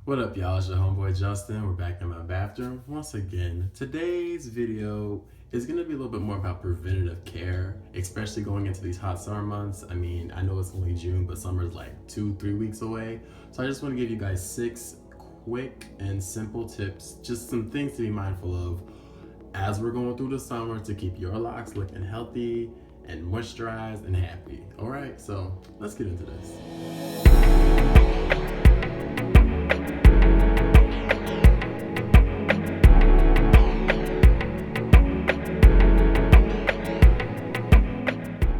What up, y'all? It's your homeboy Justin. We're back in my bathroom once again. Today's video is going to be a little bit more about preventative care, especially going into these hot summer months. I mean, I know it's only June, but summer's like 2-3 weeks away. So I just want to give you guys 6 quick and simple tips, just some things to be mindful of as we're going through the summer to keep your locks looking healthy and moisturized and happy. All right, so let's get into this.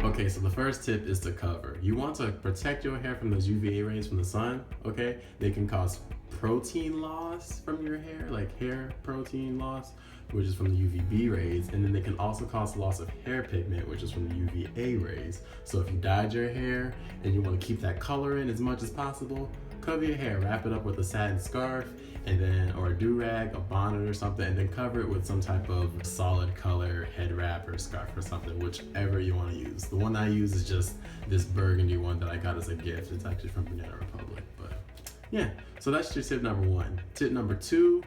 Okay, so the first tip is to cover. You want to protect your hair from those UVA rays from the sun, okay? They can cause protein loss from your hair, like hair protein loss, which is from the UVB rays, and then they can also cause loss of hair pigment, which is from the UVA rays. So if you dyed your hair and you want to keep that color in as much as possible, cover your hair, wrap it up with a satin scarf, and then, or a do-rag, a bonnet or something, and then cover it with some type of solid color head wrap or scarf or something, whichever you want to use. The one I use is just this burgundy one that I got as a gift. It's actually from Banana Republic, but yeah. So that's your tip number 1. Tip number 2,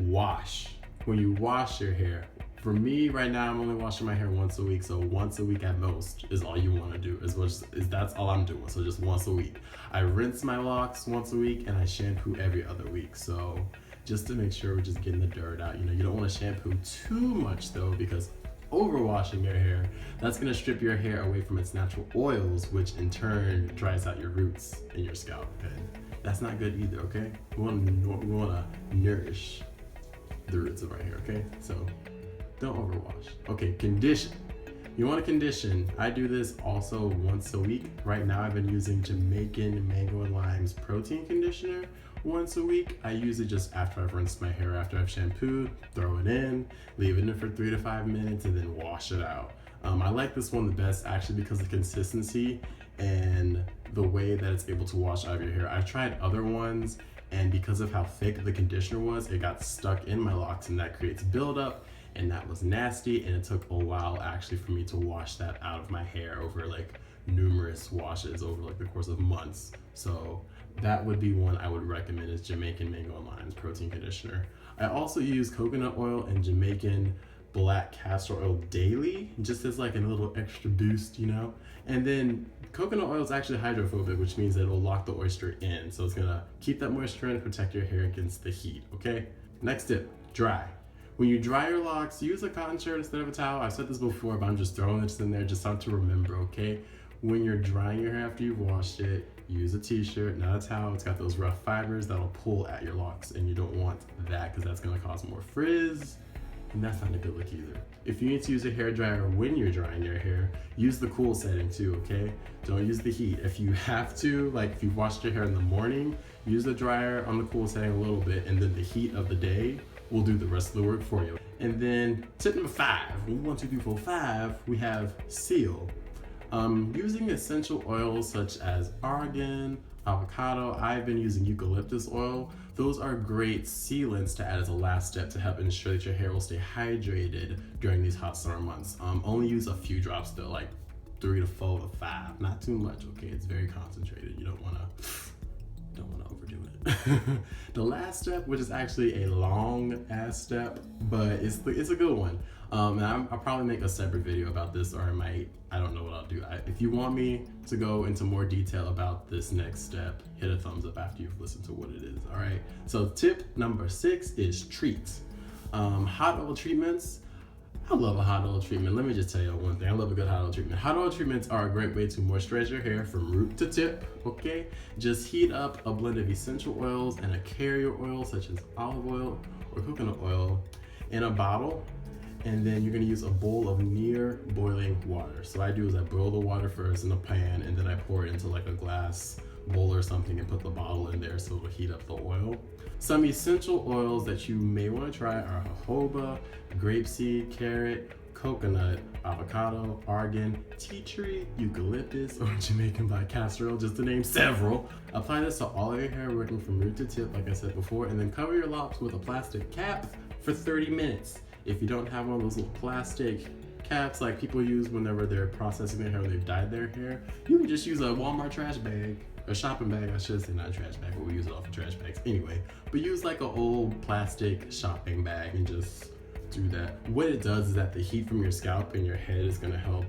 wash. When you wash your hair, for me right now, I'm only washing my hair once a week, so once a week at most is all you want to do. That's all I'm doing, so just once a week. I rinse my locks once a week and I shampoo every other week. So just to make sure we're just getting the dirt out. You don't want to shampoo too much though, because overwashing your hair, that's going to strip your hair away from its natural oils, which in turn dries out your roots in your scalp. And that's not good either, okay? We want to nourish the roots of our hair, okay? So don't overwash. Okay, condition. You want to condition. I do this also once a week. Right now I've been using Jamaican Mango Lime's protein conditioner once a week. I use it just after I've rinsed my hair, after I've shampooed, throw it in, leave it in for 3 to 5 minutes, and then wash it out. I like this one the best actually because of the consistency and the way that it's able to wash out of your hair. I've tried other ones, and because of how thick the conditioner was, it got stuck in my locks, and that creates buildup. And that was nasty, and it took a while actually for me to wash that out of my hair over like numerous washes over like the course of months. So that would be one I would recommend, is Jamaican Mango Lime's protein conditioner. I also use coconut oil and Jamaican Black Castor Oil daily, just as like a little extra boost, And then coconut oil is actually hydrophobic, which means that it will lock the oyster in. So it's gonna keep that moisture in and protect your hair against the heat, okay? Next tip, dry. When you dry your locks, use a cotton shirt instead of a towel. I've said this before, but I'm just throwing this in there just something to remember, okay? When you're drying your hair after you've washed it, use a t-shirt, not a towel. It's got those rough fibers that'll pull at your locks, and you don't want that because that's gonna cause more frizz, and that's not a good look either. If you need to use a hair dryer when you're drying your hair, use the cool setting too, okay? Don't use the heat. If you have to, like if you've washed your hair in the morning, use the dryer on the cool setting a little bit, and then the heat of the day will do the rest of the work for you. And then tip number 5, 1, 2, 3, 4, 5, we have seal. Using essential oils such as argan, avocado, I've been using eucalyptus oil. Those are great sealants to add as a last step to help ensure that your hair will stay hydrated during these hot summer months. Only use a few drops though, like 3 to 4 to 5, not too much, okay? It's very concentrated. You don't want to overdo it. The last step, which is actually a long ass step, but it's a good one. And I'll probably make a separate video about this, or I don't know what I'll do. If you want me to go into more detail about this next step, hit a thumbs up after you've listened to what it is, all right? So tip number 6 is treats. Hot oil treatments. I love a hot oil treatment. Let me just tell you one thing. I love a good hot oil treatment. Hot oil treatments are a great way to moisturize your hair from root to tip, okay? Just heat up a blend of essential oils and a carrier oil such as olive oil or coconut oil in a bottle, and then you're gonna use a bowl of near boiling water. So what I do is I boil the water first in a pan, and then I pour it into like a glass bowl or something and put the bottle in there so it'll heat up the oil. Some essential oils that you may want to try are jojoba, grapeseed, carrot, coconut, avocado, argan, tea tree, eucalyptus, or Jamaican Black Castor Oil, just to name several. Apply this to all of your hair working from root to tip, like I said before, and then cover your locks with a plastic cap for 30 minutes. If you don't have one of those little plastic caps like people use whenever they're processing their hair or they've dyed their hair, you can just use a Walmart trash bag. a shopping bag, I should say, not a trash bag, but we use it all for trash bags anyway. But use like an old plastic shopping bag and just do that. What it does is that the heat from your scalp and your head is gonna help,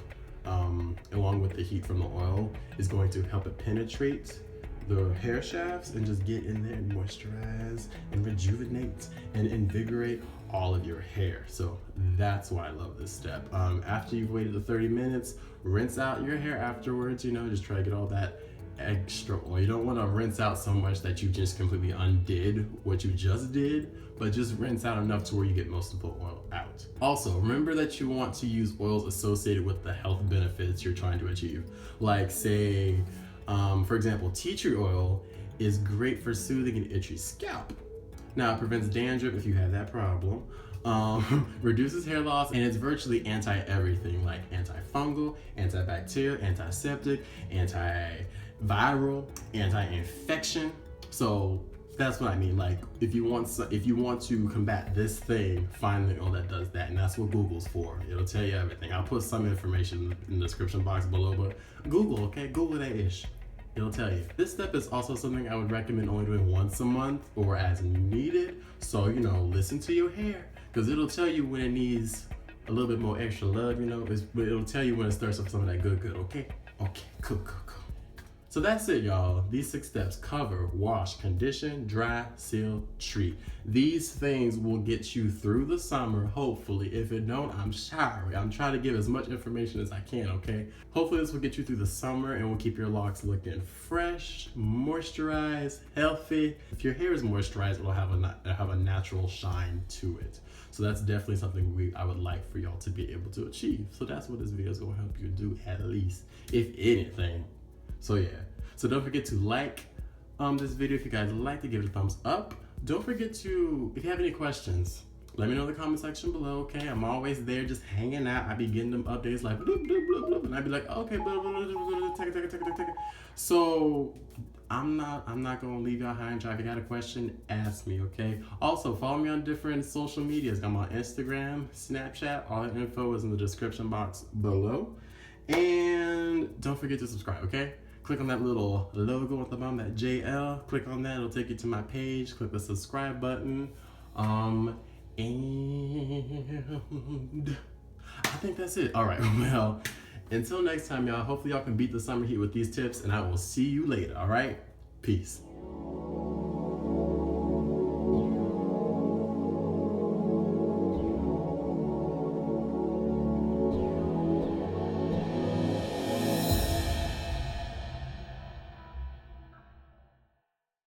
along with the heat from the oil, is going to help it penetrate the hair shafts and just get in there and moisturize and rejuvenate and invigorate all of your hair. So that's why I love this step. After you've waited the 30 minutes, rinse out your hair afterwards, you know, just try to get all that extra oil. You don't want to rinse out so much that you just completely undid what you just did, but just rinse out enough to where you get most of the oil out. Also, remember that you want to use oils associated with the health benefits you're trying to achieve. Like say, for example, tea tree oil is great for soothing an itchy scalp. Now, it prevents dandruff if you have that problem, reduces hair loss, and it's virtually anti-everything, like antifungal, antibacterial, antiseptic, antiviral, anti-infection. So that's what I mean. Like, if you want to combat this thing, find the oil that does that, and that's what Google's for. It'll tell you everything. I'll put some information in the description box below, but Google, okay? Google that ish. It'll tell you. This step is also something I would recommend only doing once a month or as needed. So, you know, listen to your hair, because it'll tell you when it needs a little bit more extra love, you know. It'll tell you when it starts up some of that good, okay? Okay, cool. So that's it, y'all. These 6 steps: cover, wash, condition, dry, seal, treat. These things will get you through the summer, hopefully. If it don't, I'm sorry. I'm trying to give as much information as I can, okay? Hopefully this will get you through the summer and will keep your locks looking fresh, moisturized, healthy. If your hair is moisturized, it'll have a natural shine to it. So that's definitely something I would like for y'all to be able to achieve. So that's what this video is gonna help you do, at least, if anything. So yeah, so don't forget to like this video if you guys like, to give it a thumbs up. Don't forget to, if you have any questions, let me know in the comment section below, okay? I'm always there just hanging out. I be getting them updates like bloop, bloop, bloop, bloop, and I be like, okay, blah, blah, blah, blah, take it. So I'm not gonna leave y'all high and dry. If you got a question, ask me, okay? Also, follow me on different social medias. I'm on Instagram, Snapchat. All the info is in the description box below. And don't forget to subscribe, okay? Click on that little logo at the bottom, that JL. Click on that, it'll take you to my page. Click the subscribe button. And I think that's it. All right, well, until next time, y'all. Hopefully y'all can beat the summer heat with these tips, and I will see you later, all right? Peace.